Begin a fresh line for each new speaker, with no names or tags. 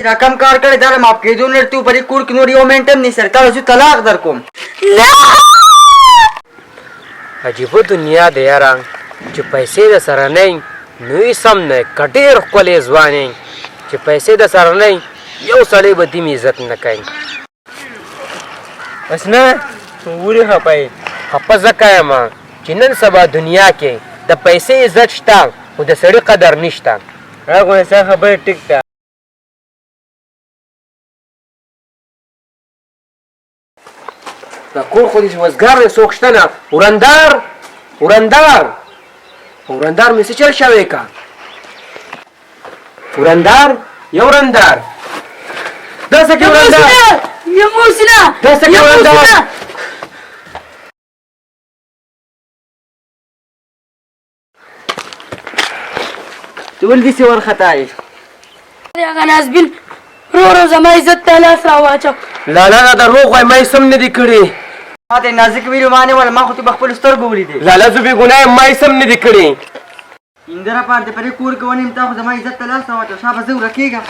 رقم کار کړی دا معاف کېدو نه ته په دې کور کې نور یو منټ هم نشته تا زه طلاق در کوم.
عجیبه دنیا ده یاره چې پیسې د سره نه وي نو یې سم نه که ډېر ښکلی ځوان یې چې پیسې د سره نه وي یو سړی به دې عزت نه کوي. بس نه ولې خفه یې؟ خفه ځکه یم چې نن سبا دنیا کې د پیسې عزت شته خو د سړي قدر نشته.
راغونې ستا خبرې ټیک ده.
د کور خو دې وزګار دی څوک شته نه. ورندار مې څه چل شوی که ورندار یا ورندار داسې کې ورندار داسې کې ورندار
ته ولې داسې وارخطا یې؟
هغه نازبین ورو زما عزت ته لاس راواچو.
لالا دروغ وایي ما یې سم نه دي کړي.
ما ته نازک ویلو ما نه ولا ما خو ته په خپلو سترګو ولیدې.
لالا زه بې ګناه یم ما یې سم نه دي کړي.
اندره پاره دې په دې کور کې ونیم تا خو زما عزت ته لاس راواچو. شابه زه ورکېږم.